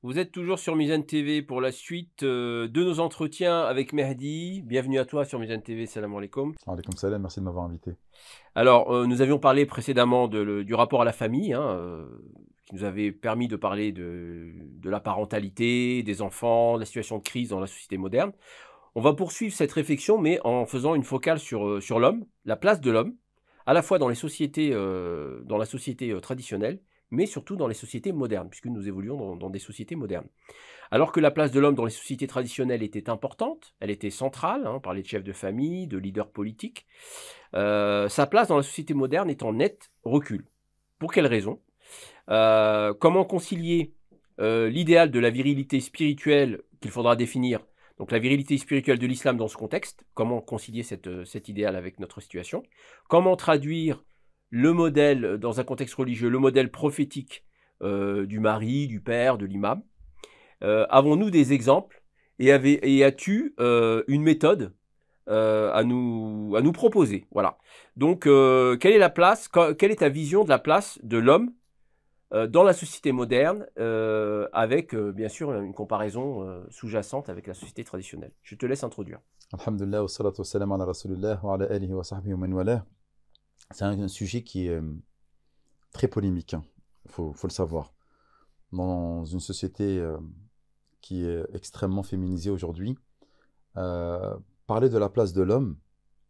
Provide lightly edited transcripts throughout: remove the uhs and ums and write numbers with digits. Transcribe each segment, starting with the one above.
Vous êtes toujours sur Mizane TV pour la suite de nos entretiens avec Mehdi. Bienvenue à toi sur Mizane TV, salam alaikum. Alaykoum salam, merci de m'avoir invité. Alors, nous avions parlé précédemment du rapport à la famille, hein, qui nous avait permis de parler de la parentalité, des enfants, de la situation de crise dans la société moderne. On va poursuivre cette réflexion, mais en faisant une focale sur l'homme, la place de l'homme, à la fois dans les sociétés, dans la société traditionnelle, mais surtout dans les sociétés modernes, puisque nous évoluons dans des sociétés modernes. Alors que la place de l'homme dans les sociétés traditionnelles était importante, elle était centrale, hein, on parlait de chefs de famille, de leaders politiques, sa place dans la société moderne est en net recul. Pour quelles raisons? Comment concilier l'idéal de la virilité spirituelle qu'il faudra définir, donc la virilité spirituelle de l'islam dans ce contexte, comment concilier cet idéal avec notre situation? Comment traduire le modèle, dans un contexte religieux, le modèle prophétique du mari, du père, de l'imam? Avons-nous des exemples et as-tu une méthode à nous proposer? Voilà. Donc, quelle est la place, quelle est ta vision de la place de l'homme dans la société moderne, avec bien sûr une comparaison sous-jacente avec la société traditionnelle? Je te laisse introduire. Alhamdulillah, wa salatu wa salam ala rasulillah wa ala alihi wa sahbihi wa man walah. C'est un sujet qui est très polémique, faut le savoir. Dans une société qui est extrêmement féminisée aujourd'hui, parler de la place de l'homme,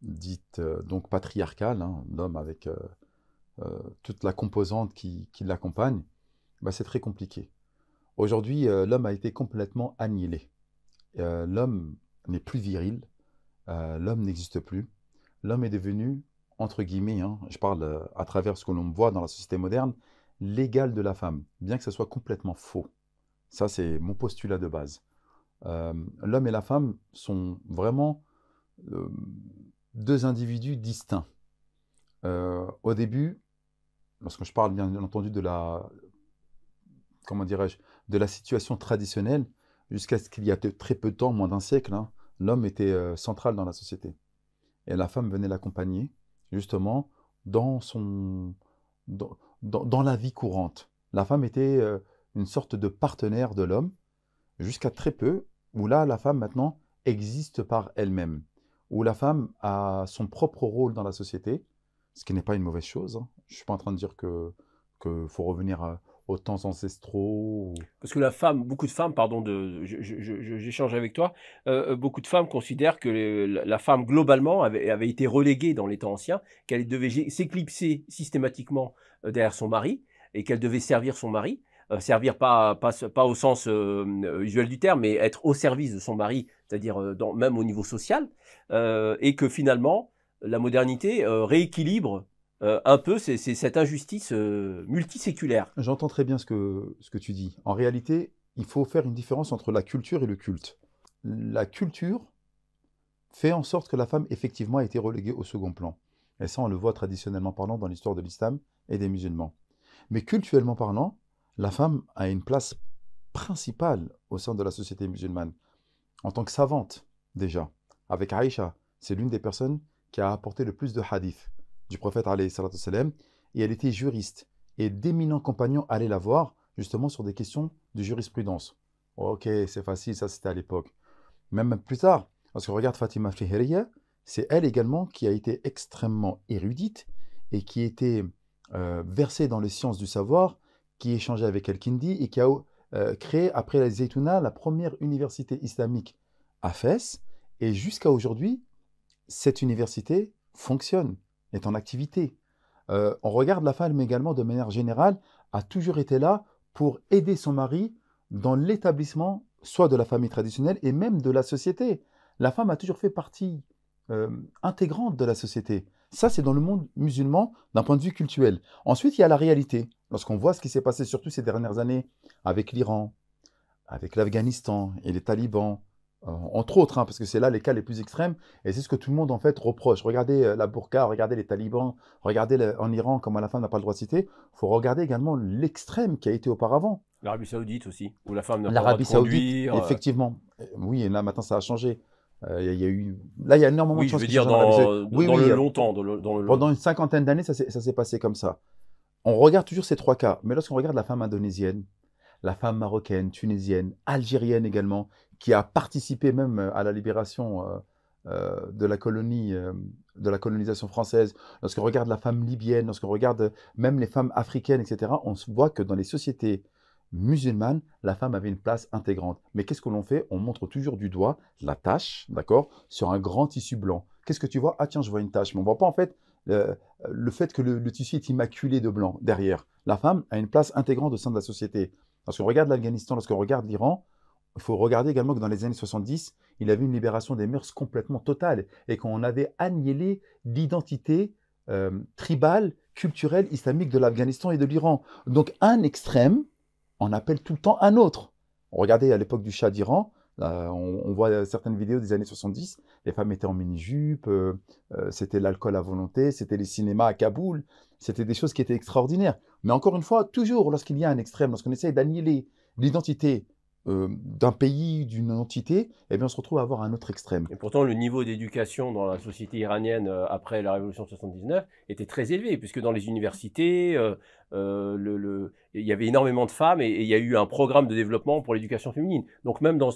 dite donc patriarcale, hein, l'homme avec toute la composante qui l'accompagne, bah, c'est très compliqué. Aujourd'hui, l'homme a été complètement annihilé. L'homme n'est plus viril, l'homme n'existe plus. L'homme est devenu, entre guillemets, hein, je parle à travers ce que l'on voit dans la société moderne, l'égal de la femme, bien que ce soit complètement faux. Ça, c'est mon postulat de base. L'homme et la femme sont vraiment euh, deux individus distincts. Au début, lorsque je parle bien entendu de la, comment dirais-je, de la situation traditionnelle, jusqu'à ce qu'il y a très peu de temps, moins d'un siècle, hein, l'homme était central dans la société. Et la femme venait l'accompagner, justement, dans dans la vie courante. La femme était une sorte de partenaire de l'homme, jusqu'à très peu, où là, la femme maintenant existe par elle-même, où la femme a son propre rôle dans la société, ce qui n'est pas une mauvaise chose, hein. Je ne suis pas en train de dire que faut revenir aux temps ancestraux. Parce que la femme, beaucoup de femmes, pardon, j'échange avec toi, beaucoup de femmes considèrent que la femme globalement avait été reléguée dans les temps anciens, qu'elle devait s'éclipser systématiquement derrière son mari et qu'elle devait servir son mari. Servir pas au sens usuel du terme, mais être au service de son mari, c'est-à-dire même au niveau social, et que finalement la modernité rééquilibre un peu cette injustice multiséculaire. J'entends très bien ce que tu dis. En réalité, il faut faire une différence entre la culture et le culte. La culture fait en sorte que la femme, effectivement, a été reléguée au second plan. Et ça, on le voit traditionnellement parlant dans l'histoire de l'islam et des musulmans. Mais culturellement parlant, la femme a une place principale au sein de la société musulmane. En tant que savante, déjà. Avec Aïcha, c'est l'une des personnes qui a apporté le plus de hadiths du prophète alayhi salatu wassalam, et elle était juriste. Et d'éminents compagnons allaient la voir, justement, sur des questions de jurisprudence. Ok, c'est facile, ça c'était à l'époque. Même plus tard, parce que regarde Fatima Fihriya, c'est elle également qui a été extrêmement érudite et qui était versée dans les sciences du savoir, qui échangeait avec Al-Kindi et qui a créé, après la Zaytouna, la première université islamique à Fès. Et jusqu'à aujourd'hui, cette université fonctionne, est en activité. On regarde la femme également de manière générale, a toujours été là pour aider son mari dans l'établissement soit de la famille traditionnelle et même de la société. La femme a toujours fait partie intégrante de la société. Ça, c'est dans le monde musulman d'un point de vue culturel. Ensuite, il y a la réalité. Lorsqu'on voit ce qui s'est passé, surtout ces dernières années, avec l'Iran, avec l'Afghanistan et les talibans, entre autres, hein, parce que c'est là les cas les plus extrêmes, et c'est ce que tout le monde en fait reproche. Regardez la burqa, regardez les talibans, regardez en Iran, comme à la fin on n'a pas le droit de citer, il faut regarder également l'extrême qui a été auparavant. L'Arabie Saoudite aussi, où la femme n'a pas le droit de L'Arabie Saoudite, conduire. effectivement, oui, et là maintenant ça a changé. Il y a eu, là il y a énormément Oui, de je choses veux qui dire changent en Arabie Saoudite. Oui, dans oui, le longtemps, dans le. pendant une cinquantaine d'années, ça s'est passé comme ça. On regarde toujours ces trois cas, mais lorsqu'on regarde la femme indonésienne, la femme marocaine, tunisienne, algérienne également, qui a participé même à la libération de la colonie, de la colonisation française. Lorsqu'on regarde la femme libyenne, lorsqu'on regarde même les femmes africaines, etc., on se voit que dans les sociétés musulmanes, la femme avait une place intégrante. Mais qu'est-ce que l'on fait? On montre toujours du doigt la tache, d'accord, sur un grand tissu blanc. Qu'est-ce que tu vois? Ah tiens, je vois une tache. Mais on ne voit pas en fait le fait que le tissu est immaculé de blanc derrière. La femme a une place intégrante au sein de la société. Lorsqu'on regarde l'Afghanistan, lorsqu'on regarde l'Iran, il faut regarder également que dans les années 70, il y avait une libération des mœurs complètement totale et qu'on avait annihilé l'identité tribale, culturelle, islamique de l'Afghanistan et de l'Iran. Donc un extrême en appelle tout le temps un autre. Regardez à l'époque du Shah d'Iran, on voit certaines vidéos des années 70, les femmes étaient en mini-jupe, c'était l'alcool à volonté, c'était les cinémas à Kaboul, c'était des choses qui étaient extraordinaires. Mais encore une fois, toujours lorsqu'il y a un extrême, lorsqu'on essaye d'annihiler l'identité d'un pays, d'une entité, eh bien on se retrouve à avoir un autre extrême. Et pourtant, le niveau d'éducation dans la société iranienne après la révolution de 79 était très élevé, puisque dans les universités, il y avait énormément de femmes et il y a eu un programme de développement pour l'éducation féminine. Donc même dans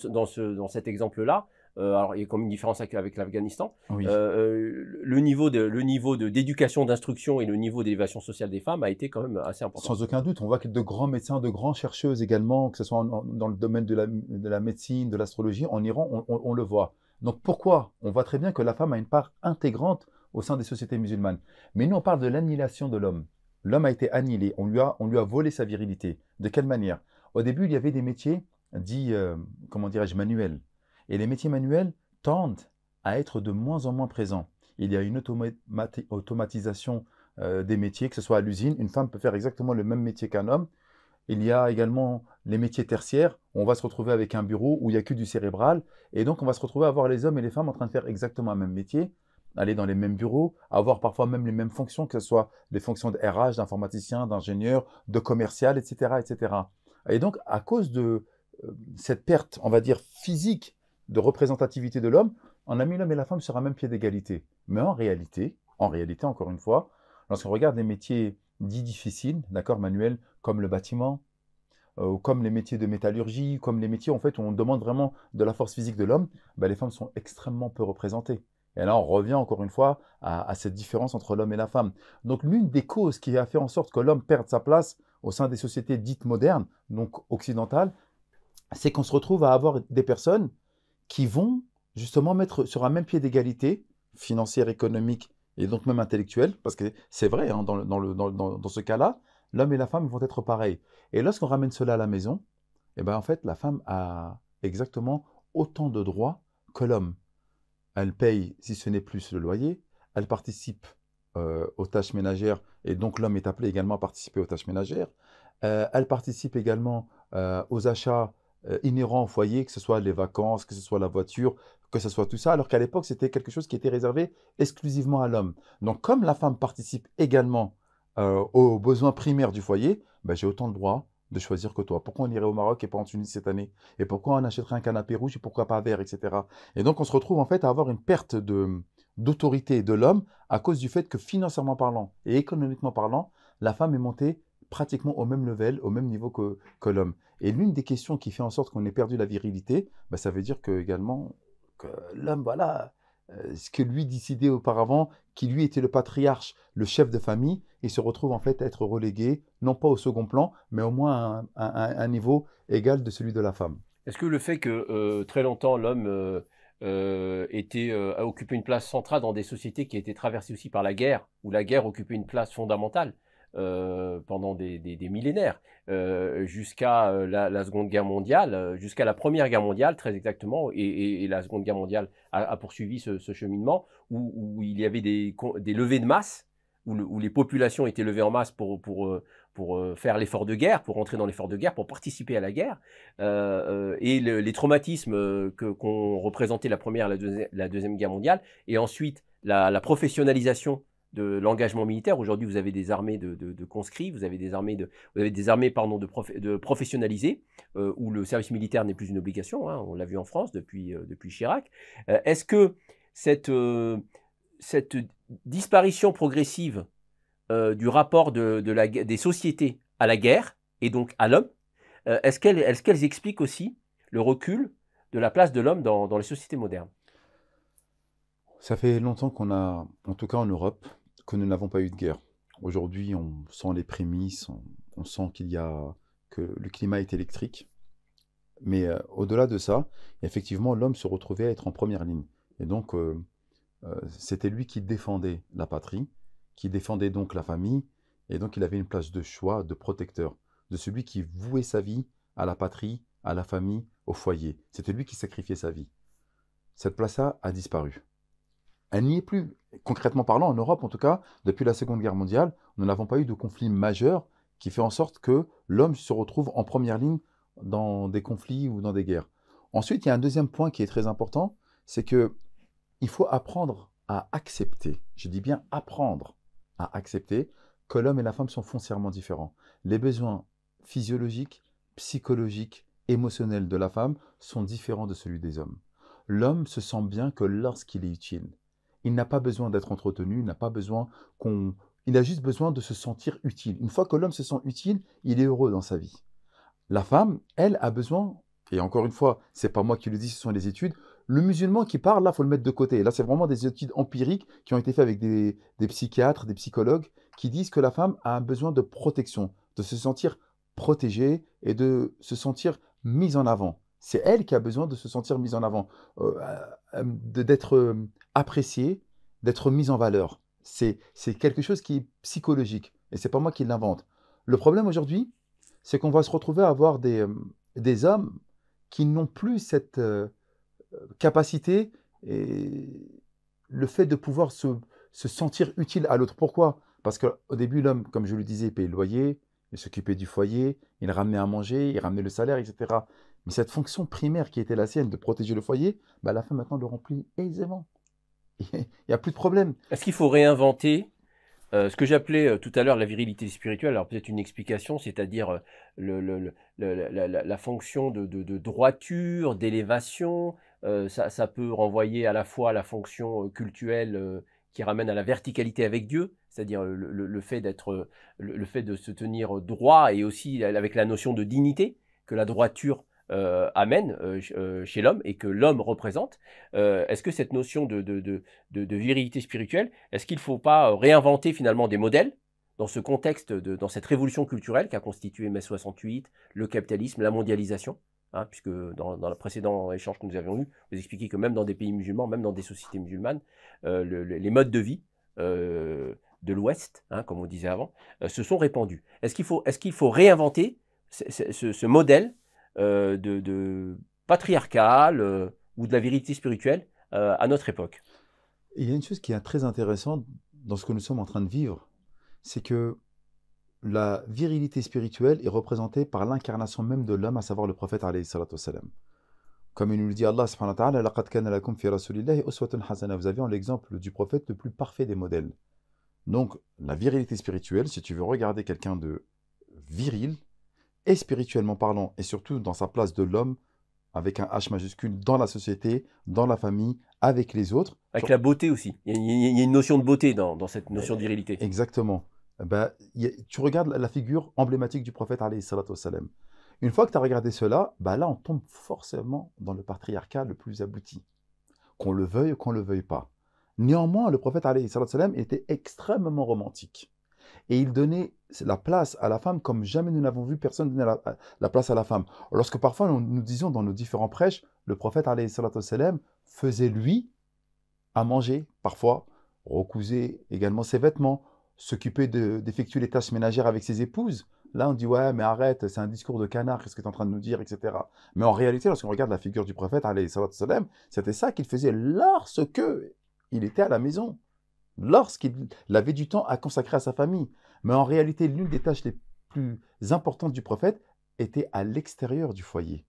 cet exemple-là, alors il y a comme une différence avec l'Afghanistan, Oui. le niveau d'éducation, d'instruction et le niveau d'élévation sociale des femmes a été quand même assez important. Sans aucun doute, on voit que de grands médecins, de grandes chercheuses également, que ce soit dans le domaine de la médecine, de l'astrologie, en Iran, on le voit. Donc pourquoi? On voit très bien que la femme a une part intégrante au sein des sociétés musulmanes. Mais nous, on parle de l'annihilation de l'homme. L'homme a été annihilé, on lui a volé sa virilité. De quelle manière? Au début, il y avait des métiers dits, comment dirais-je, manuels. Et les métiers manuels tendent à être de moins en moins présents. Il y a une automatisation des métiers, que ce soit à l'usine, une femme peut faire exactement le même métier qu'un homme. Il y a également les métiers tertiaires, où on va se retrouver avec un bureau où il n'y a que du cérébral, et donc on va se retrouver à voir les hommes et les femmes en train de faire exactement le même métier, aller dans les mêmes bureaux, avoir parfois même les mêmes fonctions, que ce soit les fonctions de RH, d'informaticien, d'ingénieur, de commercial, etc., etc. Et donc, à cause de cette perte, on va dire, physique de représentativité de l'homme, on a mis l'homme et la femme sur un même pied d'égalité. Mais en réalité, encore une fois, lorsqu'on regarde les métiers dits difficiles, d'accord, manuels, comme le bâtiment, comme les métiers de métallurgie, comme les métiers en fait où on demande vraiment de la force physique de l'homme, ben, les femmes sont extrêmement peu représentées. Et là, on revient encore une fois à cette différence entre l'homme et la femme. Donc, l'une des causes qui a fait en sorte que l'homme perde sa place au sein des sociétés dites modernes, donc occidentales, c'est qu'on se retrouve à avoir des personnes qui vont justement mettre sur un même pied d'égalité, financière, économique et donc même intellectuelle, parce que c'est vrai, hein, dans ce cas-là, l'homme et la femme vont être pareils. Et lorsqu'on ramène cela à la maison, eh ben, en fait, la femme a exactement autant de droits que l'homme. Elle paye, si ce n'est plus, le loyer, elle participe aux tâches ménagères, et donc l'homme est appelé également à participer aux tâches ménagères. Elle participe également aux achats inhérents au foyer, que ce soit les vacances, que ce soit la voiture, que ce soit tout ça, alors qu'à l'époque, c'était quelque chose qui était réservé exclusivement à l'homme. Donc, comme la femme participe également aux besoins primaires du foyer, ben, j'ai autant le droit de choisir que toi. Pourquoi on irait au Maroc et pas en Tunisie cette année? Et pourquoi on achèterait un canapé rouge et pourquoi pas vert, etc. Et donc, on se retrouve en fait à avoir une perte d'autorité de l'homme à cause du fait que financièrement parlant et économiquement parlant, la femme est montée pratiquement au même level, au même niveau que l'homme. Et l'une des questions qui fait en sorte qu'on ait perdu la virilité, ben, ça veut dire que également que l'homme, voilà, ce que lui décidait auparavant, qui lui était le patriarche, le chef de famille, il se retrouve en fait à être relégué, non pas au second plan, mais au moins à un niveau égal de celui de la femme. Est-ce que le fait que très longtemps l'homme a occupé une place centrale dans des sociétés qui étaient traversées aussi par la guerre, où la guerre occupait une place fondamentale pendant des millénaires, jusqu'à la Seconde Guerre mondiale, jusqu'à la Première Guerre mondiale très exactement, et la Seconde Guerre mondiale a poursuivi ce cheminement où il y avait des levées de masse, où les populations étaient levées en masse pour faire l'effort de guerre, pour entrer dans l'effort de guerre, pour participer à la guerre. Et les traumatismes qu'ont représenté la Première et la Deuxième Guerre mondiale, et ensuite la professionnalisation de l'engagement militaire. Aujourd'hui, vous avez des armées de conscrits, vous avez des armées pardon, de professionnalisés, où le service militaire n'est plus une obligation, hein, on l'a vu en France depuis Chirac. Est-ce que cette disparition progressive du rapport des sociétés à la guerre, et donc à l'homme, est-ce qu'elles expliquent aussi le recul de la place de l'homme dans les sociétés modernes? Ça fait longtemps qu'on a, en tout cas en Europe, que nous n'avons pas eu de guerre. Aujourd'hui, on sent les prémices, on sent que le climat est électrique. Mais au-delà de ça, effectivement, l'homme se retrouvait à être en première ligne. Et donc, c'était lui qui défendait la patrie, qui défendait donc la famille, et donc il avait une place de choix, de protecteur, de celui qui vouait sa vie à la patrie, à la famille, au foyer. C'était lui qui sacrifiait sa vie. Cette place-là a disparu. Elle n'y est plus. Concrètement parlant, en Europe, en tout cas, depuis la Seconde Guerre mondiale, nous n'avons pas eu de conflit majeur qui fait en sorte que l'homme se retrouve en première ligne dans des conflits ou dans des guerres. Ensuite, il y a un deuxième point qui est très important, c'est que il faut apprendre à accepter, je dis bien apprendre à accepter que l'homme et la femme sont foncièrement différents. Les besoins physiologiques, psychologiques, émotionnels de la femme sont différents de celui des hommes. L'homme se sent bien que lorsqu'il est utile. Il n'a pas besoin d'être entretenu, il n'a pas besoin qu'on... Il a juste besoin de se sentir utile. Une fois que l'homme se sent utile, il est heureux dans sa vie. La femme, elle, a besoin, et encore une fois, c'est pas moi qui le dis, ce sont les études, le musulman qui parle, là, il faut le mettre de côté. Là, c'est vraiment des études empiriques qui ont été faites avec des psychiatres, des psychologues, qui disent que la femme a un besoin de protection, de se sentir protégée et de se sentir mise en avant. C'est elle qui a besoin de se sentir mise en avant, d'être appréciée, d'être mise en valeur. C'est quelque chose qui est psychologique, et c'est pas moi qui l'invente. Le problème aujourd'hui, c'est qu'on va se retrouver à avoir des hommes qui n'ont plus cette capacité et le fait de pouvoir se sentir utile à l'autre. Pourquoi? Parce qu'au début, l'homme, comme je le disais, payait le loyer, il s'occupait du foyer, il ramenait à manger, il ramenait le salaire, etc. Mais cette fonction primaire qui était la sienne de protéger le foyer, bah, la femme maintenant le remplit aisément. Il n'y a plus de problème. Est-ce qu'il faut réinventer ce que j'appelais tout à l'heure la virilité spirituelle? Alors peut-être une explication, c'est-à-dire la fonction de droiture, d'élévation. Ça peut renvoyer à la fois à la fonction cultuelle qui ramène à la verticalité avec Dieu, c'est-à-dire le fait le fait de se tenir droit, et aussi avec la notion de dignité que la droiture amène chez l'homme et que l'homme représente. Est-ce que cette notion de virilité spirituelle, est-ce qu'il ne faut pas réinventer finalement des modèles dans ce contexte, dans cette révolution culturelle qu'a constitué mai 68, le capitalisme, la mondialisation, hein, puisque dans le précédent échange que nous avions eu, vous expliquez que même dans des pays musulmans, même dans des sociétés musulmanes, les modes de vie de l'Ouest, hein, comme on disait avant, se sont répandus. Est-ce qu'il faut réinventer ce modèle de patriarcal ou de la vérité spirituelle à notre époque? Il y a une chose qui est très intéressante dans ce que nous sommes en train de vivre, c'est que la virilité spirituelle est représentée par l'incarnation même de l'homme, à savoir le prophète alayhi salatu wassalam. Comme il nous le dit Allah subhanahu wa ta'ala, laqad kana lakum fi rasulillahi uswatun hasana. Vous avez l'exemple du prophète le plus parfait des modèles. Donc, la virilité spirituelle, si tu veux regarder quelqu'un de viril, et spirituellement parlant, et surtout dans sa place de l'homme, avec un H majuscule, dans la société, dans la famille, avec les autres. Avec la beauté aussi. Il y a une notion de beauté dans cette notion de virilité. Exactement. Ben, tu regardes la figure emblématique du prophète, alayhi salatu wassalam. Une fois que tu as regardé cela, ben là, on tombe forcément dans le patriarcat le plus abouti. Qu'on le veuille ou qu'on ne le veuille pas. Néanmoins, le prophète, alayhi salatu wassalam, était extrêmement romantique. Et il donnait la place à la femme comme jamais nous n'avons vu personne donner la place à la femme. Lorsque parfois nous disions dans nos différents prêches, le prophète alayhi salatu wassalam faisait lui à manger, parfois, recousait également ses vêtements, s'occupait d'effectuer les tâches ménagères avec ses épouses. Là, on dit, ouais, mais arrête, c'est un discours de canard, qu'est-ce que tu es en train de nous dire, etc. Mais en réalité, lorsqu'on regarde la figure du prophète, alayhi salatu wassalam, c'était ça qu'il faisait lorsque il était à la maison, lorsqu'il avait du temps à consacrer à sa famille. Mais en réalité, l'une des tâches les plus importantes du prophète était à l'extérieur du foyer.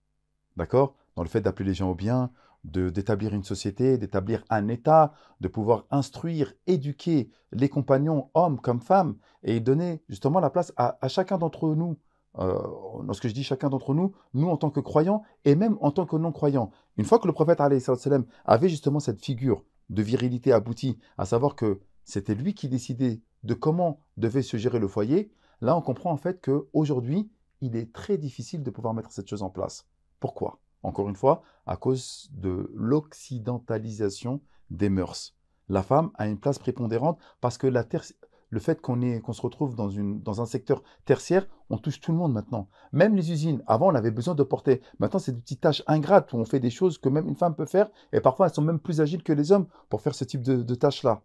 D'accord? Dans le fait d'appeler les gens au bien, d'établir une société, d'établir un État, de pouvoir instruire, éduquer les compagnons, hommes comme femmes, et donner justement la place à chacun d'entre nous. Lorsque je dis chacun d'entre nous, nous en tant que croyants et même en tant que non-croyants. Une fois que le prophète alayhi salam avait justement cette figure de virilité aboutie, à savoir que c'était lui qui décidait de comment devait se gérer le foyer, là on comprend en fait qu'aujourd'hui, il est très difficile de pouvoir mettre cette chose en place. Pourquoi? Encore une fois, à cause de l'occidentalisation des mœurs. La femme a une place prépondérante parce que le fait qu'on se retrouve dans un secteur tertiaire, on touche tout le monde maintenant. Même les usines, avant on avait besoin de porter. Maintenant c'est des petites tâches ingrates où on fait des choses que même une femme peut faire et parfois elles sont même plus agiles que les hommes pour faire ce type de tâches-là.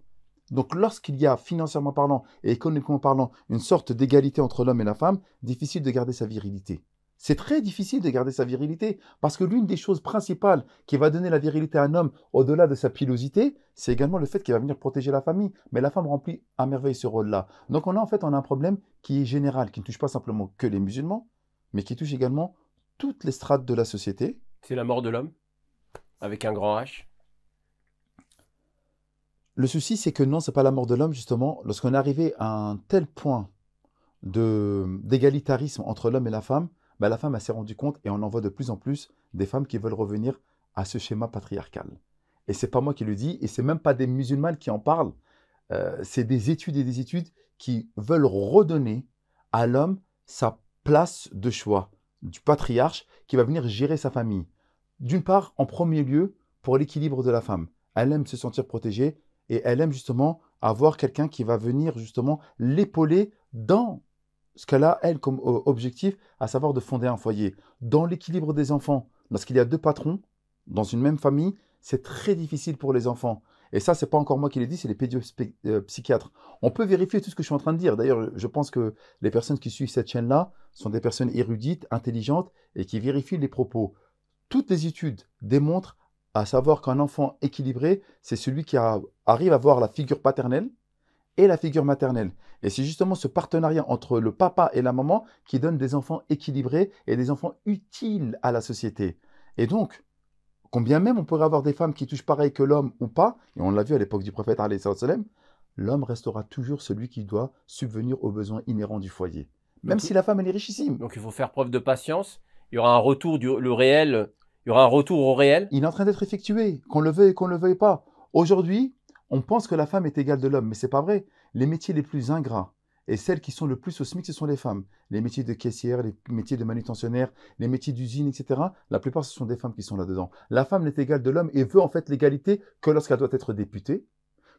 Donc lorsqu'il y a financièrement parlant et économiquement parlant une sorte d'égalité entre l'homme et la femme, difficile de garder sa virilité. C'est très difficile de garder sa virilité parce que l'une des choses principales qui va donner la virilité à un homme au-delà de sa pilosité, c'est également le fait qu'il va venir protéger la famille. Mais la femme remplit à merveille ce rôle-là. Donc on a un problème qui est général, qui ne touche pas simplement que les musulmans, mais qui touche également toutes les strates de la société. C'est la mort de l'homme, avec un grand H. Le souci, c'est que non, c'est pas la mort de l'homme, justement. Lorsqu'on est arrivé à un tel point d'égalitarisme entre l'homme et la femme elle s'est rendue compte et on en voit de plus en plus des femmes qui veulent revenir à ce schéma patriarcal. Et c'est pas moi qui le dis, et c'est même pas des musulmanes qui en parlent, c'est des études et des études qui veulent redonner à l'homme sa place de choix, du patriarche qui va venir gérer sa famille. D'une part, en premier lieu, pour l'équilibre de la femme. Elle aime se sentir protégée et elle aime justement avoir quelqu'un qui va venir justement l'épauler dans ce qu'elle a, elle, comme objectif, à savoir de fonder un foyer. Dans l'équilibre des enfants, lorsqu'il y a deux patrons dans une même famille, c'est très difficile pour les enfants. Et ça, c'est pas encore moi qui l'ai dit, c'est les pédopsychiatres. On peut vérifier tout ce que je suis en train de dire. D'ailleurs, je pense que les personnes qui suivent cette chaîne-là sont des personnes érudites, intelligentes et qui vérifient les propos. Toutes les études démontrent à savoir qu'un enfant équilibré, c'est celui qui arrive à voir la figure paternelle et la figure maternelle. Et c'est justement ce partenariat entre le papa et la maman qui donne des enfants équilibrés et des enfants utiles à la société. Et donc, combien même on pourrait avoir des femmes qui touchent pareil que l'homme ou pas, et on l'a vu à l'époque du prophète, l'homme restera toujours celui qui doit subvenir aux besoins inhérents du foyer. Même si la femme, elle est richissime. Donc il faut faire preuve de patience. Il y aura un retour le réel. Il y aura un retour au réel. Il est en train d'être effectué, qu'on le veuille et qu'on ne le veuille pas. Aujourd'hui, on pense que la femme est égale de l'homme, mais ce n'est pas vrai. Les métiers les plus ingrats et celles qui sont le plus au SMIC, ce sont les femmes. Les métiers de caissière, les métiers de manutentionnaire, les métiers d'usine, etc. La plupart, ce sont des femmes qui sont là-dedans. La femme n'est égale de l'homme et veut en fait l'égalité que lorsqu'elle doit être députée,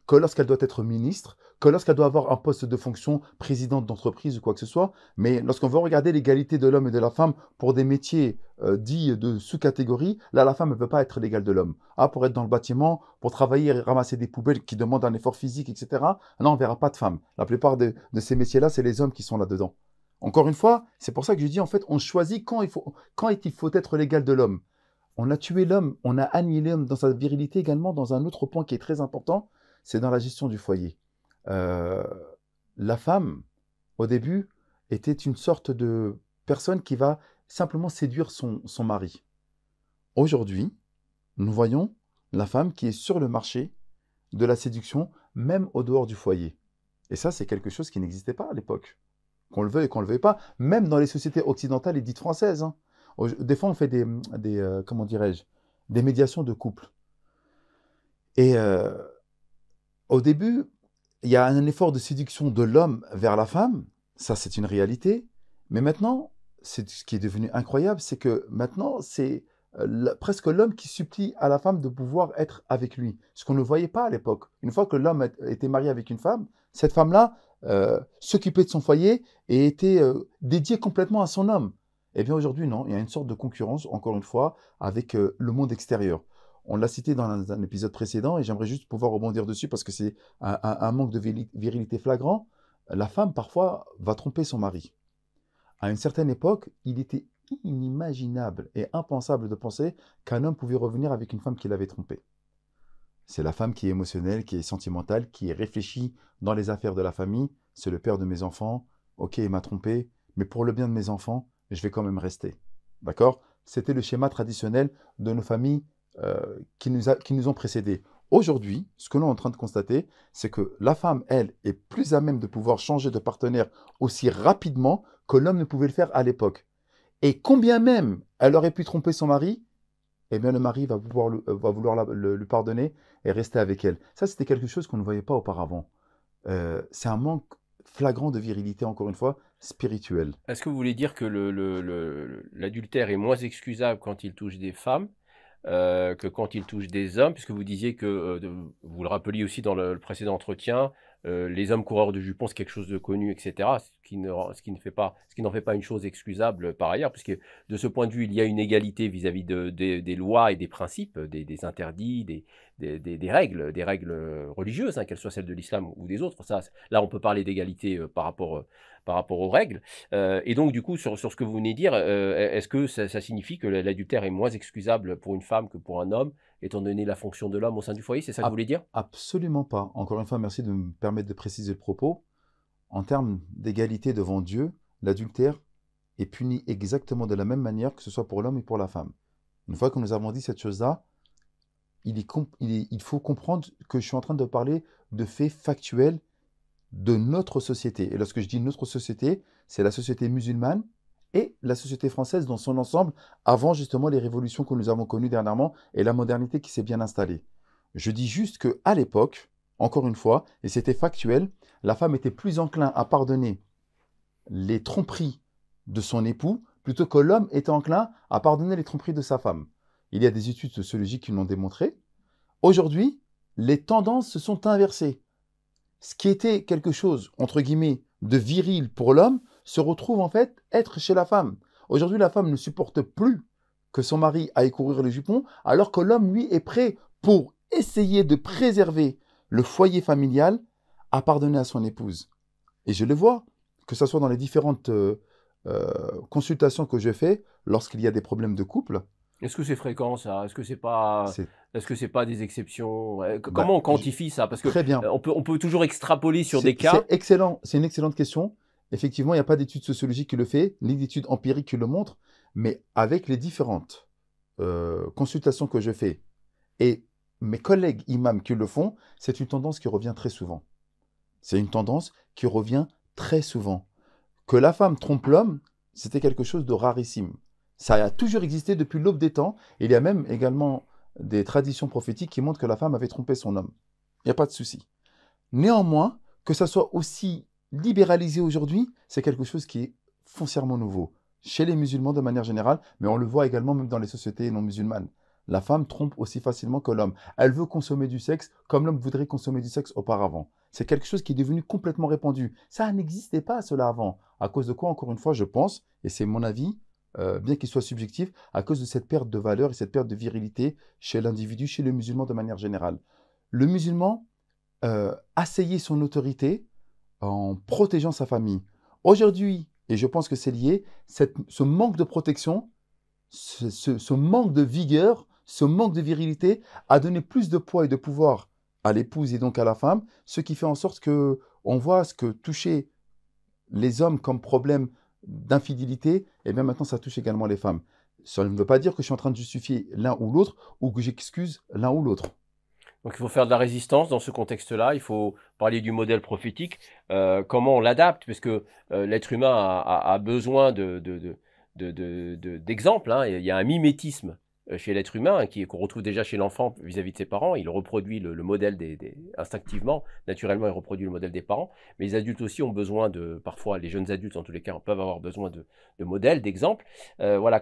que lorsqu'elle doit être ministre, que lorsqu'elle doit avoir un poste de fonction, présidente d'entreprise ou quoi que ce soit. Mais lorsqu'on veut regarder l'égalité de l'homme et de la femme pour des métiers dits de sous-catégorie, là, la femme ne peut pas être l'égale de l'homme. Ah, pour être dans le bâtiment, pour travailler et ramasser des poubelles qui demandent un effort physique, etc. Non, on ne verra pas de femmes. La plupart de ces métiers-là, c'est les hommes qui sont là-dedans. Encore une fois, c'est pour ça que je dis, en fait, on choisit quand il faut être l'égal de l'homme. On a tué l'homme, on a annihilé l'homme dans sa virilité également, dans un autre point qui est très important, c'est dans la gestion du foyer. La femme, au début, était une sorte de personne qui va simplement séduire son mari. Aujourd'hui, nous voyons la femme qui est sur le marché de la séduction, même au dehors du foyer. Et ça, c'est quelque chose qui n'existait pas à l'époque. Qu'on le veuille et qu'on ne le veuille pas, même dans les sociétés occidentales et dites françaises. Hein. Des fois, on fait comment dirais-je, des médiations de couple. Et au début, il y a un effort de séduction de l'homme vers la femme, ça c'est une réalité, mais maintenant, ce qui est devenu incroyable, c'est que maintenant, c'est presque l'homme qui supplie à la femme de pouvoir être avec lui, ce qu'on ne voyait pas à l'époque. Une fois que l'homme était marié avec une femme, cette femme-là s'occupait de son foyer et était dédiée complètement à son homme. Eh bien aujourd'hui, non, il y a une sorte de concurrence, encore une fois, avec le monde extérieur. On l'a cité dans un épisode précédent et j'aimerais juste pouvoir rebondir dessus parce que c'est un manque de virilité flagrant. La femme, parfois, va tromper son mari. À une certaine époque, il était inimaginable et impensable de penser qu'un homme pouvait revenir avec une femme qui l'avait trompé. C'est la femme qui est émotionnelle, qui est sentimentale, qui réfléchit dans les affaires de la famille. C'est le père de mes enfants. Ok, il m'a trompé, mais pour le bien de mes enfants, je vais quand même rester. D'accord ? C'était le schéma traditionnel de nos familles qui nous ont précédés. Aujourd'hui, ce que l'on est en train de constater, c'est que la femme, elle, est plus à même de pouvoir changer de partenaire aussi rapidement que l'homme ne pouvait le faire à l'époque. Et combien même elle aurait pu tromper son mari, eh bien le mari va vouloir lui pardonner et rester avec elle. Ça, c'était quelque chose qu'on ne voyait pas auparavant. C'est un manque flagrant de virilité, encore une fois. spirituel. Est-ce que vous voulez dire que l'adultère est moins excusable quand il touche des femmes que quand il touche des hommes? Puisque vous disiez que, vous le rappeliez aussi dans le précédent entretien, les hommes coureurs de jupons, c'est quelque chose de connu, et cetera. Ce qui n'en fait pas une chose excusable par ailleurs, puisque de ce point de vue, il y a une égalité vis-à-vis des lois et des principes, des interdits, des règles religieuses, hein, qu'elles soient celles de l'islam ou des autres. Ça, là, on peut parler d'égalité par rapport aux règles. Et donc, du coup, sur ce que vous venez de dire, est-ce que ça signifie que l'adultère est moins excusable pour une femme que pour un homme, étant donné la fonction de l'homme au sein du foyer? C'est ça que vous Ab- voulez dire? Absolument pas. Encore une fois, merci de me permettre de préciser le propos. En termes d'égalité devant Dieu, l'adultère est puni exactement de la même manière que ce soit pour l'homme et pour la femme. Une fois que nous avons dit cette chose-là, il faut comprendre que je suis en train de parler de faits factuels de notre société. Et lorsque je dis notre société, c'est la société musulmane et la société française dans son ensemble, avant justement les révolutions que nous avons connues dernièrement et la modernité qui s'est bien installée. Je dis juste qu'à l'époque, encore une fois, et c'était factuel, la femme était plus enclin à pardonner les tromperies de son époux plutôt que l'homme était enclin à pardonner les tromperies de sa femme. Il y a des études sociologiques qui l'ont démontré. Aujourd'hui, les tendances se sont inversées. Ce qui était quelque chose, entre guillemets, de viril pour l'homme, se retrouve en fait être chez la femme. Aujourd'hui, la femme ne supporte plus que son mari aille courir le jupon, alors que l'homme, lui, est prêt pour essayer de préserver le foyer familial à pardonner à son épouse. Et je le vois, que ce soit dans les différentes consultations que je fais, lorsqu'il y a des problèmes de couple, Est-ce que c'est fréquent ça? c'est Est-ce que c'est pas des exceptions? Ouais, bah, comment on quantifie ça? Parce que très bien. on peut toujours extrapoler sur des C'est cas. excellent, c'est une excellente question. Effectivement, il n'y a pas d'études sociologiques qui le fait, ni d'études empiriques qui le montrent, mais avec les différentes consultations que je fais et mes collègues imams qui le font, c'est une tendance qui revient très souvent. C'est une tendance qui revient très souvent. Que la femme trompe l'homme, c'était quelque chose de rarissime. Ça a toujours existé depuis l'aube des temps. Il y a même également des traditions prophétiques qui montrent que la femme avait trompé son homme. Il n'y a pas de souci. Néanmoins, que ça soit aussi libéralisé aujourd'hui, c'est quelque chose qui est foncièrement nouveau. Chez les musulmans de manière générale, mais on le voit également même dans les sociétés non musulmanes. La femme trompe aussi facilement que l'homme. Elle veut consommer du sexe comme l'homme voudrait consommer du sexe auparavant. C'est quelque chose qui est devenu complètement répandu. Ça n'existait pas cela avant. À cause de quoi, encore une fois, je pense, et c'est mon avis, bien qu'il soit subjectif, à cause de cette perte de valeur et cette perte de virilité chez l'individu, chez le musulman de manière générale. Le musulman asseyer son autorité en protégeant sa famille. Aujourd'hui, et je pense que c'est lié, ce manque de protection, ce manque de vigueur, ce manque de virilité a donné plus de poids et de pouvoir à l'épouse et donc à la femme, ce qui fait en sorte que on voit ce que touchait les hommes comme problème d'infidélité, et bien maintenant ça touche également les femmes. Ça ne veut pas dire que je suis en train de justifier l'un ou l'autre ou que j'excuse l'un ou l'autre. Donc il faut faire de la résistance dans ce contexte-là, il faut parler du modèle prophétique, comment on l'adapte, parce que l'être humain a besoin d'exemples, hein. Il y a un mimétisme chez l'être humain hein, qu'on retrouve déjà chez l'enfant vis-à-vis de ses parents. Il reproduit le modèle instinctivement, naturellement, il reproduit le modèle des parents. Mais les adultes aussi ont besoin parfois les jeunes adultes en tous les cas, peuvent avoir besoin de modèles, d'exemples. Voilà,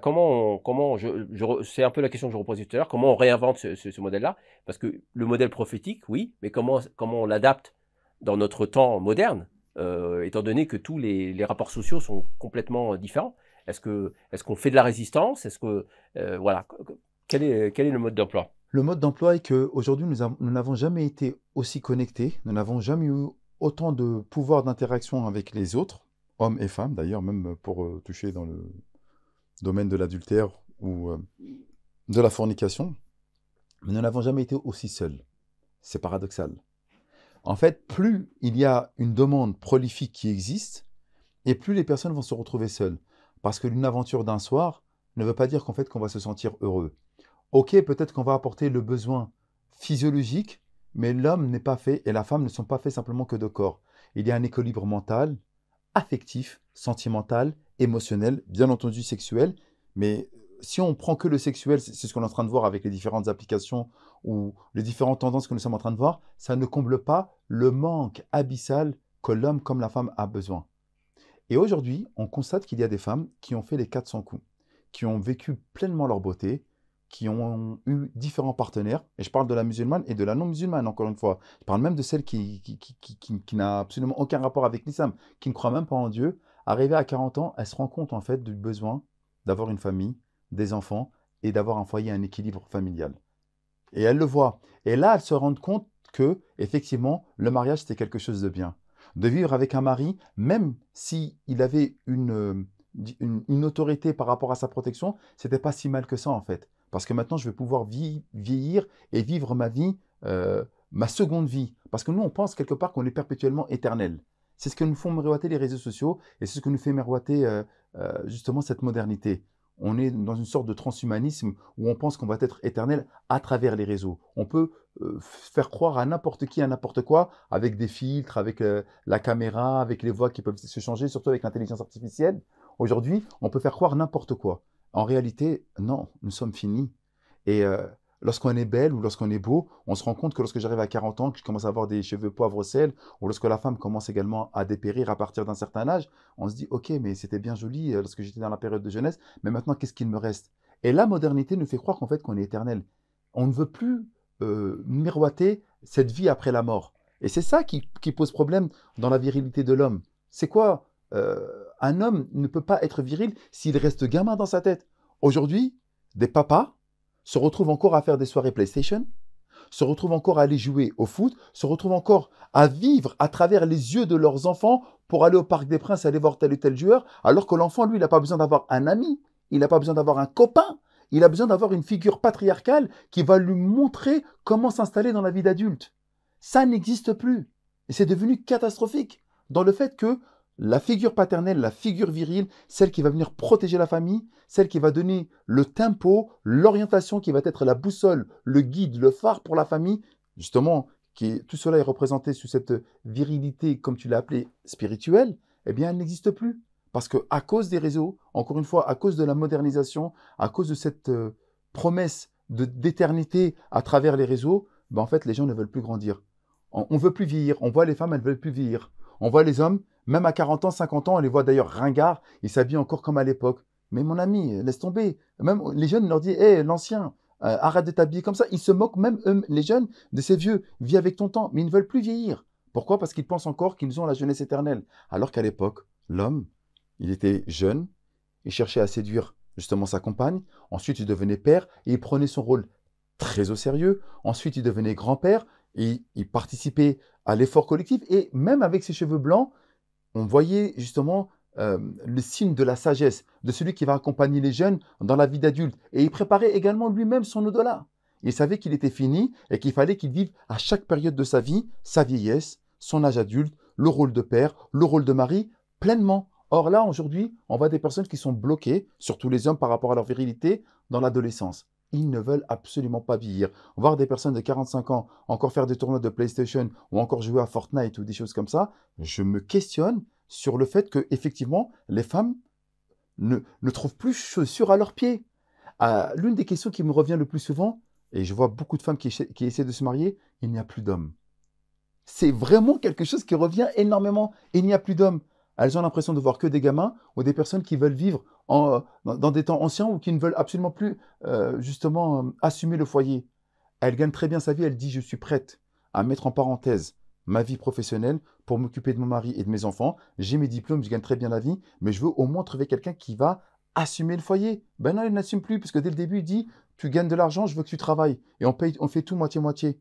c'est un peu la question que je reposais tout à l'heure, comment on réinvente ce modèle-là? Parce que le modèle prophétique, oui, mais comment on l'adapte dans notre temps moderne, étant donné que tous les rapports sociaux sont complètement différents? Est-ce qu'on fait de la résistance? Voilà, quel est le mode d'emploi? Le mode d'emploi est qu'aujourd'hui, nous n'avons jamais été aussi connectés, nous n'avons jamais eu autant de pouvoir d'interaction avec les autres, hommes et femmes d'ailleurs, même pour toucher dans le domaine de l'adultère ou de la fornication, mais nous n'avons jamais été aussi seuls. C'est paradoxal. En fait, plus il y a une demande prolifique qui existe, et plus les personnes vont se retrouver seules. Parce que une aventure d'un soir ne veut pas dire qu'en fait qu'on va se sentir heureux. Ok, peut-être qu'on va apporter le besoin physiologique, mais l'homme n'est pas fait et la femme ne sont pas faits simplement que de corps. Il y a un équilibre mental, affectif, sentimental, émotionnel, bien entendu sexuel, mais si on prend que le sexuel, c'est ce qu'on est en train de voir avec les différentes applications ou les différentes tendances que nous sommes en train de voir, ça ne comble pas le manque abyssal que l'homme comme la femme a besoin. Et aujourd'hui, on constate qu'il y a des femmes qui ont fait les 400 coups, qui ont vécu pleinement leur beauté, qui ont eu différents partenaires. Et je parle de la musulmane et de la non-musulmane, encore une fois. Je parle même de celle qui n'a absolument aucun rapport avec l'islam, qui ne croit même pas en Dieu. Arrivée à 40 ans, elle se rend compte en fait du besoin d'avoir une famille, des enfants et d'avoir un foyer, un équilibre familial. Et elle le voit. Et là, elle se rend compte que, effectivement, le mariage, c'était quelque chose de bien. De vivre avec un mari, même s'il avait une autorité par rapport à sa protection, c'était pas si mal que ça, en fait. Parce que maintenant, je vais pouvoir vieillir et vivre ma vie, ma seconde vie. Parce que nous, on pense quelque part qu'on est perpétuellement éternel. C'est ce que nous font miroiter les réseaux sociaux et c'est ce que nous fait miroiter justement cette modernité. On est dans une sorte de transhumanisme où on pense qu'on va être éternel à travers les réseaux. On peut faire croire à n'importe qui, à n'importe quoi, avec des filtres, avec la caméra, avec les voix qui peuvent se changer, surtout avec l'intelligence artificielle. Aujourd'hui, on peut faire croire n'importe quoi. En réalité, non, nous sommes finis. Et lorsqu'on est belle ou lorsqu'on est beau, on se rend compte que lorsque j'arrive à 40 ans, que je commence à avoir des cheveux poivre sel, ou lorsque la femme commence également à dépérir à partir d'un certain âge, on se dit, ok, mais c'était bien joli lorsque j'étais dans la période de jeunesse, mais maintenant, qu'est-ce qu'il me reste? Et la modernité nous fait croire qu'en fait, qu'on est éternel. On ne veut plus miroiter cette vie après la mort. Et c'est ça qui pose problème dans la virilité de l'homme. C'est quoi un homme ne peut pas être viril s'il reste gamin dans sa tête. Aujourd'hui, des papas se retrouvent encore à faire des soirées PlayStation, se retrouvent encore à aller jouer au foot, se retrouvent encore à vivre à travers les yeux de leurs enfants pour aller au Parc des Princes, aller voir tel ou tel joueur, alors que l'enfant, lui, il n'a pas besoin d'avoir un ami, il n'a pas besoin d'avoir un copain, il a besoin d'avoir une figure patriarcale qui va lui montrer comment s'installer dans la vie d'adulte. Ça n'existe plus. Et c'est devenu catastrophique dans le fait que la figure paternelle, la figure virile, celle qui va venir protéger la famille, celle qui va donner le tempo, l'orientation, qui va être la boussole, le guide, le phare pour la famille, justement, tout cela est représenté sous cette virilité, comme tu l'as appelé, spirituelle, eh bien, elle n'existe plus. Parce qu'à cause des réseaux, encore une fois, à cause de la modernisation, à cause de cette promesse d'éternité à travers les réseaux, ben en fait, les gens ne veulent plus grandir. On ne veut plus vieillir. On voit les femmes, elles ne veulent plus vieillir. On voit les hommes, même à 40 ans, 50 ans, on les voit d'ailleurs ringards, ils s'habillent encore comme à l'époque. Mais mon ami, laisse tomber. Même les jeunes leur disent, hé, l'ancien, arrête de t'habiller comme ça. Ils se moquent même, eux, les jeunes, de ces vieux. Vis avec ton temps. Mais ils ne veulent plus vieillir. Pourquoi? Parce qu'ils pensent encore qu'ils ont la jeunesse éternelle. Alors qu'à l'époque, l'homme, il était jeune, il cherchait à séduire justement sa compagne. Ensuite, il devenait père et il prenait son rôle très au sérieux. Ensuite, il devenait grand-père et il participait à l'effort collectif. Et même avec ses cheveux blancs, on voyait justement le signe de la sagesse, de celui qui va accompagner les jeunes dans la vie d'adulte. Et il préparait également lui-même son au-delà. Il savait qu'il était fini et qu'il fallait qu'il vive à chaque période de sa vie, sa vieillesse, son âge adulte, le rôle de père, le rôle de mari, pleinement. Or là, aujourd'hui, on voit des personnes qui sont bloquées, surtout les hommes par rapport à leur virilité, dans l'adolescence. Ils ne veulent absolument pas vieillir. Voir des personnes de 45 ans encore faire des tournois de PlayStation ou encore jouer à Fortnite ou des choses comme ça, je me questionne sur le fait que effectivement les femmes ne trouvent plus chaussures à leurs pieds. L'une des questions qui me revient le plus souvent, et je vois beaucoup de femmes qui essaient de se marier, il n'y a plus d'hommes. C'est vraiment quelque chose qui revient énormément. Il n'y a plus d'hommes. Elles ont l'impression de voir que des gamins ou des personnes qui veulent vivre dans des temps anciens ou qui ne veulent absolument plus justement assumer le foyer. Elle gagne très bien sa vie, elle dit je suis prête à mettre en parenthèse ma vie professionnelle pour m'occuper de mon mari et de mes enfants. J'ai mes diplômes, je gagne très bien la vie, mais je veux au moins trouver quelqu'un qui va assumer le foyer. Ben non, il n'assume plus, puisque dès le début, il dit tu gagnes de l'argent, je veux que tu travailles. Et on fait tout moitié-moitié.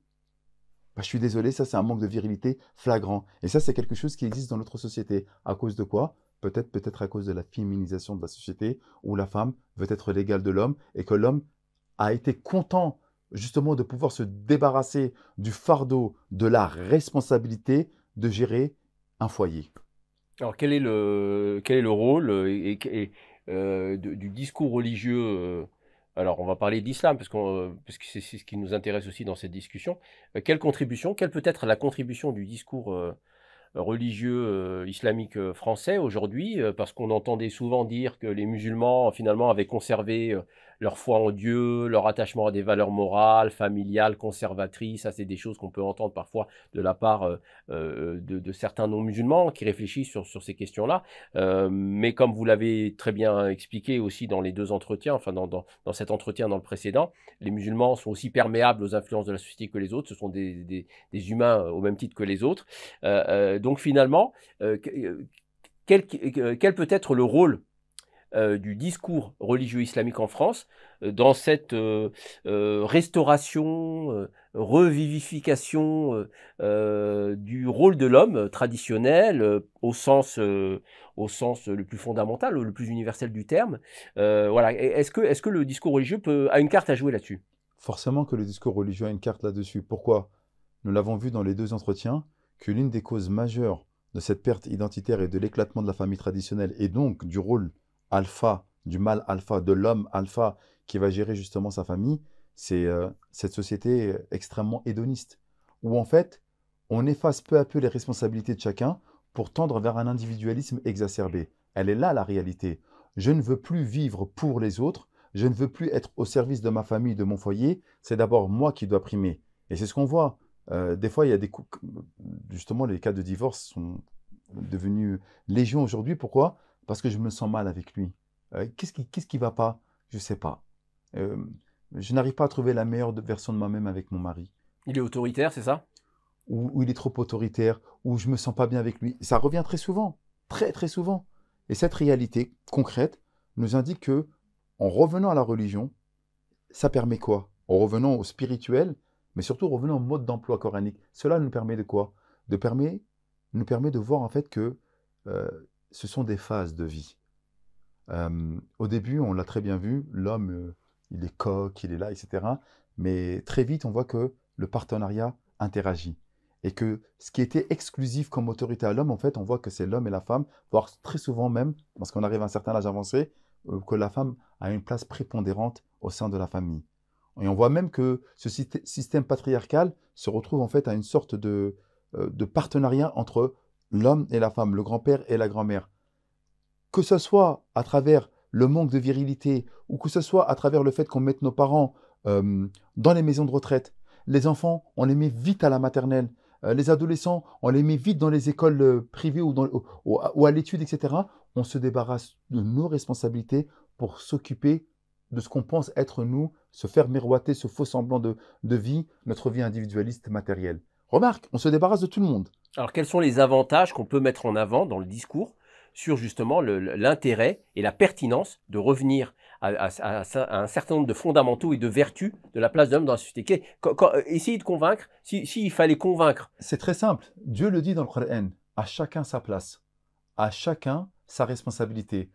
Ben, je suis désolé, ça c'est un manque de virilité flagrant. Et ça, c'est quelque chose qui existe dans notre société. À cause de quoi? Peut-être à cause de la féminisation de la société, où la femme veut être l'égale de l'homme, et que l'homme a été content justement de pouvoir se débarrasser du fardeau, de la responsabilité de gérer un foyer. Alors, quel est le rôle du discours religieux alors, on va parler d'islam, parce que c'est ce qui nous intéresse aussi dans cette discussion. Quelle peut être la contribution du discours religieux islamique français aujourd'hui, parce qu'on entendait souvent dire que les musulmans finalement avaient conservé leur foi en Dieu, leur attachement à des valeurs morales, familiales, conservatrices. Ça, c'est des choses qu'on peut entendre parfois de la part de certains non-musulmans qui réfléchissent sur ces questions-là. Mais comme vous l'avez très bien expliqué aussi dans les deux entretiens, enfin dans cet entretien dans le précédent, les musulmans sont aussi perméables aux influences de la société que les autres. Ce sont des humains au même titre que les autres. Donc finalement, quel peut être le rôle du discours religieux islamique en France dans cette restauration, revivification du rôle de l'homme traditionnel au sens le plus fondamental, le plus universel du terme. Voilà. Est-ce que le discours religieux a une carte à jouer là-dessus? Forcément que le discours religieux a une carte là-dessus. Pourquoi? Nous l'avons vu dans les deux entretiens, que l'une des causes majeures de cette perte identitaire et de l'éclatement de la famille traditionnelle, et donc du rôle alpha, du mâle alpha, de l'homme alpha qui va gérer justement sa famille, c'est cette société extrêmement hédoniste, où en fait, on efface peu à peu les responsabilités de chacun pour tendre vers un individualisme exacerbé. Elle est là la réalité. Je ne veux plus vivre pour les autres, je ne veux plus être au service de ma famille, de mon foyer, c'est d'abord moi qui dois primer. Et c'est ce qu'on voit. Des fois, il y a des couples, justement, les cas de divorce sont devenus légion aujourd'hui. Pourquoi? Parce que je me sens mal avec lui. Qu'est-ce qui va pas? Je ne sais pas. Euh, je n'arrive pas à trouver la meilleure version de moi-même avec mon mari. Il est autoritaire, c'est ça? Ou il est trop autoritaire, ou je me sens pas bien avec lui. Ça revient très souvent, très très souvent. Et cette réalité concrète nous indique que, en revenant à la religion, ça permet quoi? En revenant au spirituel, mais surtout revenant au mode d'emploi coranique. Cela nous permet de quoi? Nous permet de voir en fait que euh, ce sont des phases de vie. Au début, on l'a très bien vu, l'homme, il est coq, il est là, etc. Mais très vite, on voit que le partenariat interagit. Et que ce qui était exclusif comme autorité à l'homme, en fait, on voit que c'est l'homme et la femme, voire très souvent même, parce qu'on arrive à un certain âge avancé, que la femme a une place prépondérante au sein de la famille. Et on voit même que ce système patriarcal se retrouve en fait à une sorte de partenariat entre l'homme et la femme, le grand-père et la grand-mère. Que ce soit à travers le manque de virilité ou que ce soit à travers le fait qu'on mette nos parents dans les maisons de retraite. Les enfants, on les met vite à la maternelle. Les adolescents, on les met vite dans les écoles privées ou à l'étude, etc. On se débarrasse de nos responsabilités pour s'occuper de ce qu'on pense être nous, se faire miroiter ce faux semblant de vie, notre vie individualiste matérielle. Remarque, on se débarrasse de tout le monde. Alors, quels sont les avantages qu'on peut mettre en avant dans le discours sur justement l'intérêt et la pertinence de revenir à un certain nombre de fondamentaux et de vertus de la place de l'homme dans la société? Essayer de convaincre, s'il fallait convaincre. C'est très simple. Dieu le dit dans le Coran, à chacun sa place, à chacun sa responsabilité.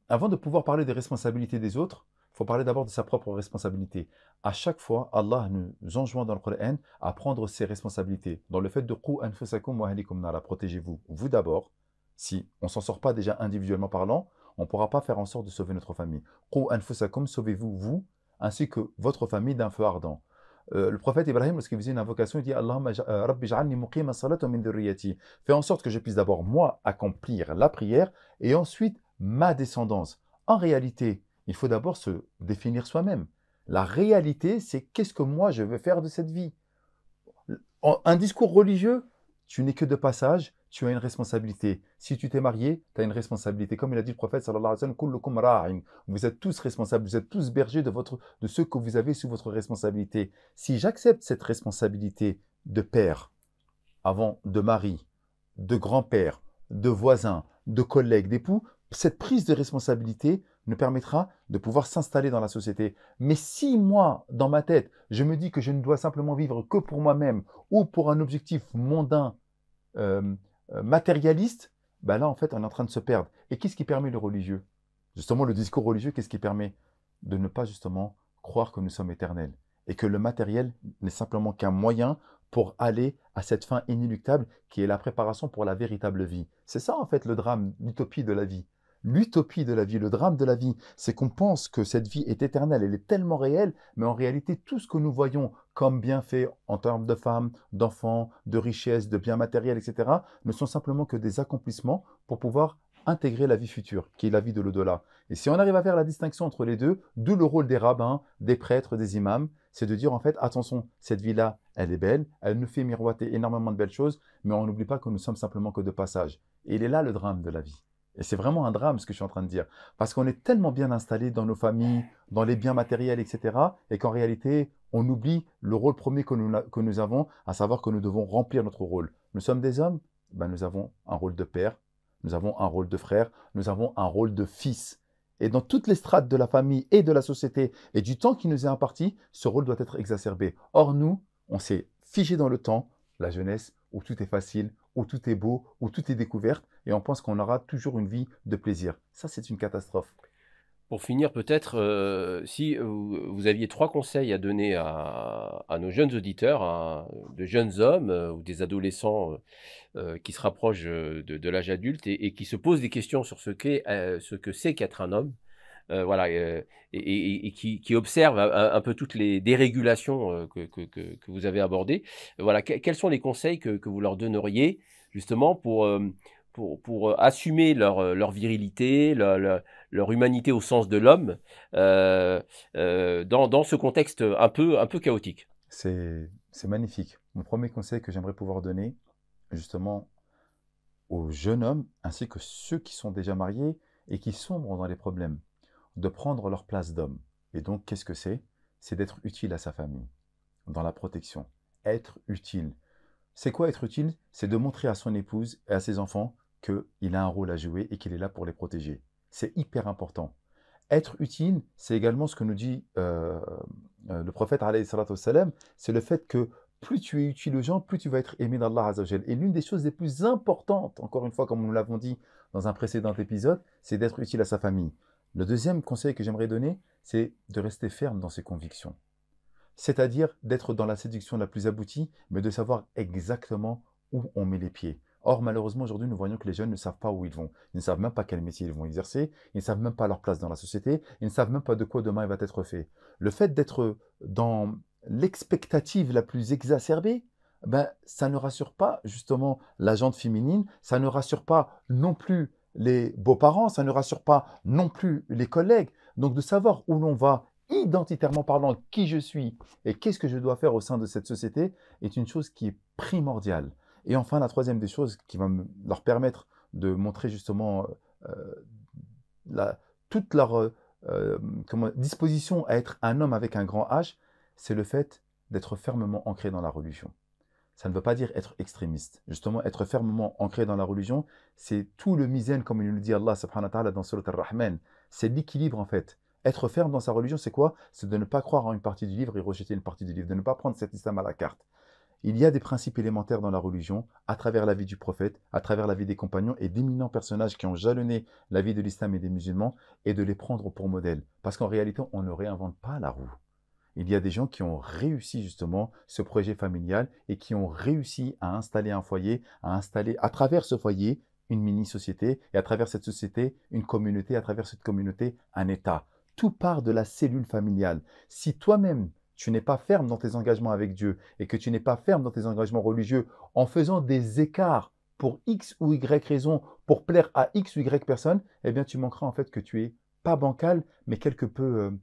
Avant de pouvoir parler des responsabilités des autres, il faut parler d'abord de sa propre responsabilité. À chaque fois, Allah nous enjoint dans le Coran à prendre ses responsabilités. Dans le fait de Qu anfusakum wa ahlikum nara, protégez-vous, vous d'abord. Si on ne s'en sort pas déjà individuellement parlant, on ne pourra pas faire en sorte de sauver notre famille. Qu anfusakum, sauvez-vous, vous, ainsi que votre famille d'un feu ardent. Le prophète Ibrahim, lorsqu'il faisait une invocation, il dit Allahumma rabbi ja'alni muqima salata min dhurriyyati. Fais en sorte que je puisse d'abord, moi, accomplir la prière et ensuite ma descendance. En réalité, il faut d'abord se définir soi-même. La réalité, c'est qu'est-ce que moi je veux faire de cette vie. Un discours religieux, tu n'es que de passage, tu as une responsabilité. Si tu t'es marié, tu as une responsabilité. Comme il a dit le prophète, sallallahu alayhi wa sallam, kullukum ra'in. Vous êtes tous responsables, vous êtes tous bergers de ceux que vous avez sous votre responsabilité. Si j'accepte cette responsabilité de père, avant de mari, de grand-père, de voisin, de collègue, d'époux, cette prise de responsabilité nous permettra de pouvoir s'installer dans la société. Mais si moi, dans ma tête, je me dis que je ne dois simplement vivre que pour moi-même ou pour un objectif mondain, matérialiste, ben là, en fait, on est en train de se perdre. Et qu'est-ce qui permet le religieux? Justement, le discours religieux, qu'est-ce qui permet? De ne pas justement croire que nous sommes éternels et que le matériel n'est simplement qu'un moyen pour aller à cette fin inéluctable qui est la préparation pour la véritable vie. C'est ça, en fait, le drame, l'utopie de la vie. L'utopie de la vie, le drame de la vie, c'est qu'on pense que cette vie est éternelle, elle est tellement réelle, mais en réalité, tout ce que nous voyons comme bienfaits en termes de femmes, d'enfants, de richesses, de biens matériels, etc., ne sont simplement que des accomplissements pour pouvoir intégrer la vie future, qui est la vie de l'au-delà. Et si on arrive à faire la distinction entre les deux, d'où le rôle des rabbins, des prêtres, des imams, c'est de dire en fait, attention, cette vie-là, elle est belle, elle nous fait miroiter énormément de belles choses, mais on n'oublie pas que nous sommes simplement que de passage. Et il est là le drame de la vie. Et c'est vraiment un drame ce que je suis en train de dire. Parce qu'on est tellement bien installé dans nos familles, dans les biens matériels, etc. Et qu'en réalité, on oublie le rôle premier que nous avons, à savoir que nous devons remplir notre rôle. Nous sommes des hommes, ben nous avons un rôle de père, nous avons un rôle de frère, nous avons un rôle de fils. Et dans toutes les strates de la famille et de la société et du temps qui nous est imparti, ce rôle doit être exacerbé. Or, nous, on s'est figé dans le temps, la jeunesse, où tout est facile, où tout est beau, où tout est découverte, et on pense qu'on aura toujours une vie de plaisir. Ça, c'est une catastrophe. Pour finir, peut-être, si vous aviez 3 conseils à donner à nos jeunes auditeurs, de jeunes hommes ou des adolescents qui se rapprochent de l'âge adulte et qui se posent des questions sur ce que c'est qu'être un homme, voilà, et qui observent un peu toutes les dérégulations que vous avez abordées. Voilà, quels sont les conseils que vous leur donneriez justement pour assumer leur virilité, leur humanité au sens de l'homme, dans ce contexte un peu chaotique? C'est magnifique. Mon premier conseil que j'aimerais pouvoir donner, justement, aux jeunes hommes, ainsi que ceux qui sont déjà mariés et qui sombrent dans les problèmes, de prendre leur place d'homme. Et donc, qu'est-ce que c'est? C'est d'être utile à sa famille, dans la protection. Être utile. C'est quoi être utile? C'est de montrer à son épouse et à ses enfants qu'il a un rôle à jouer et qu'il est là pour les protéger. C'est hyper important. Être utile, c'est également ce que nous dit le prophète, alayhi salatu wassalam, c'est le fait que plus tu es utile aux gens, plus tu vas être aimé d'Allah Azzawajal. Et l'une des choses les plus importantes, encore une fois, comme nous l'avons dit dans un précédent épisode, c'est d'être utile à sa famille. Le deuxième conseil que j'aimerais donner, c'est de rester ferme dans ses convictions. C'est-à-dire d'être dans la séduction la plus aboutie, mais de savoir exactement où on met les pieds. Or, malheureusement, aujourd'hui, nous voyons que les jeunes ne savent pas où ils vont. Ils ne savent même pas quel métier ils vont exercer. Ils ne savent même pas leur place dans la société. Ils ne savent même pas de quoi demain il va être fait. Le fait d'être dans l'expectative la plus exacerbée, ben, ça ne rassure pas justement la gente féminine. Ça ne rassure pas non plus les beaux-parents. Ça ne rassure pas non plus les collègues. Donc, de savoir où l'on va, identitairement parlant, qui je suis et qu'est-ce que je dois faire au sein de cette société est une chose qui est primordiale. Et enfin, la troisième des choses qui va leur permettre de montrer justement toute leur disposition à être un homme avec un grand H, c'est le fait d'être fermement ancré dans la religion. Ça ne veut pas dire être extrémiste. Justement, être fermement ancré dans la religion, c'est tout le mizan, comme il nous dit Allah subhanahu wa ta'ala dans Surat Ar-Rahman. C'est l'équilibre en fait. Être ferme dans sa religion, c'est quoi? C'est de ne pas croire en une partie du livre et rejeter une partie du livre, de ne pas prendre cet islam à la carte. Il y a des principes élémentaires dans la religion, à travers la vie du prophète, à travers la vie des compagnons et d'éminents personnages qui ont jalonné la vie de l'islam et des musulmans, et de les prendre pour modèle. Parce qu'en réalité, on ne réinvente pas la roue. Il y a des gens qui ont réussi justement ce projet familial et qui ont réussi à installer un foyer, à installer à travers ce foyer une mini-société, et à travers cette société, une communauté, à travers cette communauté, un État. Tout part de la cellule familiale. Si toi-même, tu n'es pas ferme dans tes engagements avec Dieu et que tu n'es pas ferme dans tes engagements religieux en faisant des écarts pour X ou Y raison, pour plaire à X ou Y personne, eh bien tu manqueras en fait que tu es pas bancal, mais quelque peu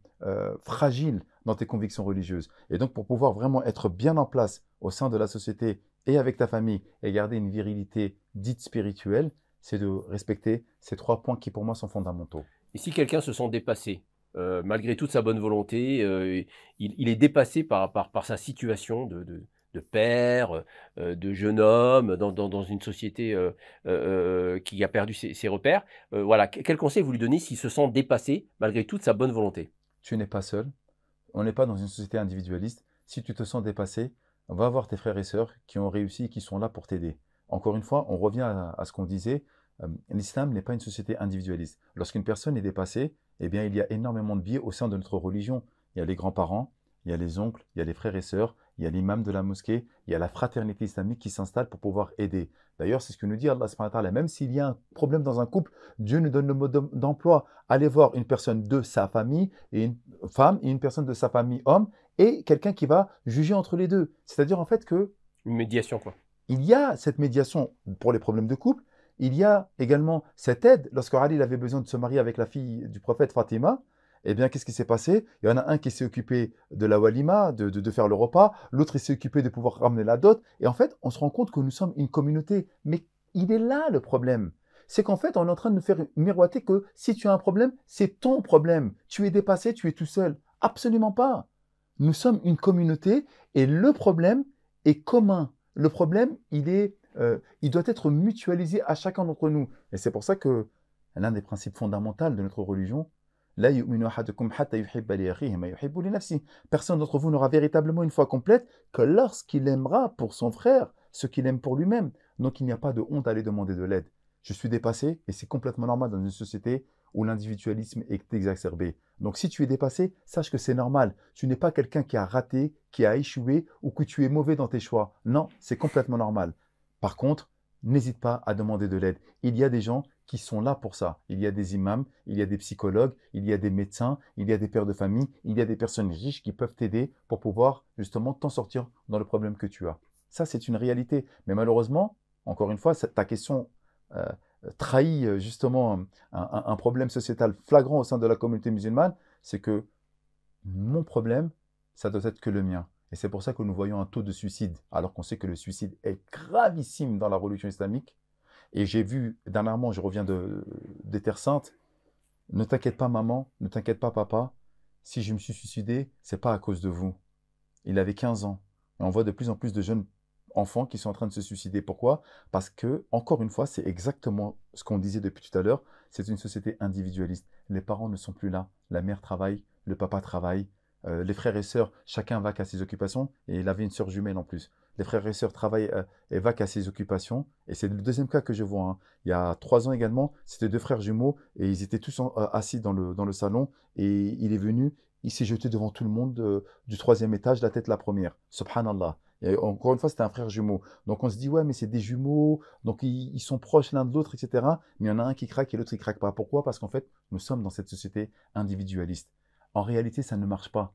fragile dans tes convictions religieuses. Et donc pour pouvoir vraiment être bien en place au sein de la société et avec ta famille et garder une virilité dite spirituelle, c'est de respecter ces 3 points qui pour moi sont fondamentaux. Et si quelqu'un se sent dépassé, malgré toute sa bonne volonté, il est dépassé par sa situation de père, de jeune homme, dans une société qui a perdu ses repères. Voilà, quel conseil vous lui donnez s'il se sent dépassé malgré toute sa bonne volonté? Tu n'es pas seul. On n'est pas dans une société individualiste. Si tu te sens dépassé, va voir tes frères et sœurs qui ont réussi et qui sont là pour t'aider. Encore une fois, on revient à ce qu'on disait. L'islam n'est pas une société individualiste. Lorsqu'une personne est dépassée, eh bien, il y a énormément de biais au sein de notre religion. Il y a les grands-parents, il y a les oncles, il y a les frères et sœurs, il y a l'imam de la mosquée, il y a la fraternité islamique qui s'installe pour pouvoir aider. D'ailleurs, c'est ce que nous dit Allah subhanahu wa ta'ala. Même s'il y a un problème dans un couple, Dieu nous donne le mode d'emploi. Allez voir une personne de sa famille, et une femme, et une personne de sa famille, homme, et quelqu'un qui va juger entre les deux. C'est-à-dire en fait que Une médiation, quoi. il y a cette médiation pour les problèmes de couple, il y a également cette aide. Lorsque Ali il avait besoin de se marier avec la fille du prophète Fatima, eh bien, qu'est-ce qui s'est passé? Il y en a un qui s'est occupé de la walima, de faire le repas, l'autre il s'est occupé de pouvoir ramener la dot. Et en fait, on se rend compte que nous sommes une communauté. Mais il est là le problème. C'est qu'en fait, on est en train de nous faire miroiter que si tu as un problème, c'est ton problème. Tu es dépassé, tu es tout seul. Absolument pas. Nous sommes une communauté et le problème est commun. Le problème, il doit être mutualisé à chacun d'entre nous. Et c'est pour ça que l'un des principes fondamentaux de notre religion, la yu'minu ahadukum hatta yuhibba li akhihi ma yuhibbu li nafsihi. Personne d'entre vous n'aura véritablement une foi complète que lorsqu'il aimera pour son frère ce qu'il aime pour lui-même. Donc il n'y a pas de honte à aller demander de l'aide. Je suis dépassé et c'est complètement normal dans une société où l'individualisme est exacerbé. Donc si tu es dépassé, sache que c'est normal. Tu n'es pas quelqu'un qui a raté, qui a échoué ou que tu es mauvais dans tes choix. Non, c'est complètement normal. Par contre, n'hésite pas à demander de l'aide. Il y a des gens qui sont là pour ça. Il y a des imams, il y a des psychologues, il y a des médecins, il y a des pères de famille, il y a des personnes riches qui peuvent t'aider pour pouvoir justement t'en sortir dans le problème que tu as. Ça, c'est une réalité. Mais malheureusement, encore une fois, ta question euh, trahit justement un problème sociétal flagrant au sein de la communauté musulmane, c'est que mon problème, ça doit être que le mien. Et c'est pour ça que nous voyons un taux de suicide, alors qu'on sait que le suicide est gravissime dans la religion islamique. Et j'ai vu, dernièrement, je reviens des Terres Saintes, ne t'inquiète pas maman, ne t'inquiète pas papa, si je me suis suicidé, c'est pas à cause de vous. Il avait 15 ans. Et on voit de plus en plus de jeunes enfants qui sont en train de se suicider. Pourquoi? Parce que, encore une fois, c'est exactement ce qu'on disait depuis tout à l'heure, c'est une société individualiste. Les parents ne sont plus là, la mère travaille, le papa travaille, les frères et sœurs, chacun va qu'à ses occupations, et il avait une sœur jumelle en plus. Les frères et sœurs travaillent et va qu'à ses occupations, et c'est le deuxième cas que je vois, hein. Il y a 3 ans également, c'était 2 frères jumeaux, et ils étaient tous assis dans le salon, et il est venu, il s'est jeté devant tout le monde du 3e étage, la tête la première. Subhanallah. Et encore une fois, c'était un frère jumeau. Donc on se dit, ouais, mais c'est des jumeaux, donc ils sont proches l'un de l'autre, etc. Mais il y en a un qui craque et l'autre qui craque pas. Pourquoi? Parce qu'en fait, nous sommes dans cette société individualiste. En réalité, ça ne marche pas.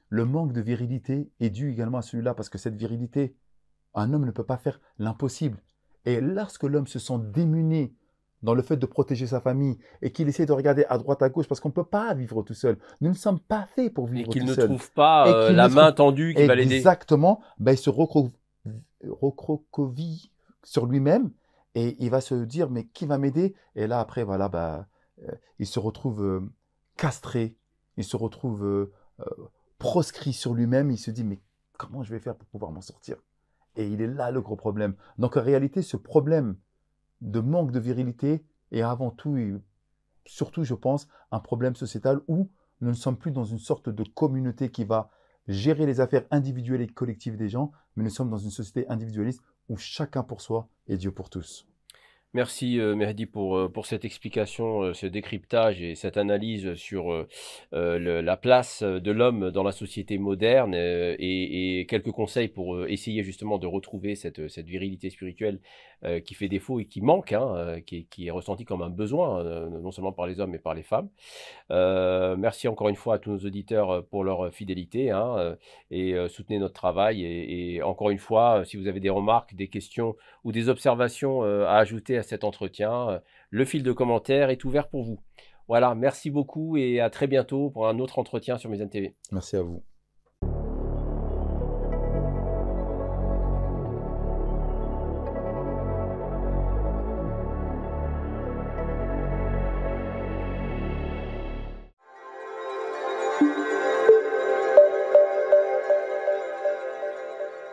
Le manque de virilité est dû également à celui-là, parce que cette virilité, un homme ne peut pas faire l'impossible. Et lorsque l'homme se sent démuni dans le fait de protéger sa famille et qu'il essaie de regarder à droite, à gauche, parce qu'on ne peut pas vivre tout seul. Nous ne sommes pas faits pour Et vivre qu'il tout ne seul. trouve pas Et qu'il la ne main trouve tendue qui va l'aider. exactement, ben, il se recroqueville sur lui-même et il va se dire, mais qui va m'aider? Et là, après, voilà, il se retrouve castré, il se retrouve proscrit sur lui-même, il se dit, mais comment je vais faire pour pouvoir m'en sortir? Et il est là le gros problème. Donc en réalité, ce problème de manque de virilité est avant tout, et surtout je pense, un problème sociétal où nous ne sommes plus dans une sorte de communauté qui va gérer les affaires individuelles et collectives des gens, mais nous sommes dans une société individualiste où chacun pour soi et Dieu pour tous. Merci Mehdi pour cette explication, ce décryptage et cette analyse sur la place de l'homme dans la société moderne et quelques conseils pour essayer justement de retrouver cette virilité spirituelle qui fait défaut et qui manque, hein, qui est ressentie comme un besoin, non seulement par les hommes mais par les femmes. Merci encore une fois à tous nos auditeurs pour leur fidélité, hein, et soutenez notre travail. Et encore une fois, si vous avez des remarques, des questions ou des observations à ajouter à cet entretien, le fil de commentaires est ouvert pour vous. Voilà, merci beaucoup et à très bientôt pour un autre entretien sur Mizane TV. Merci à vous.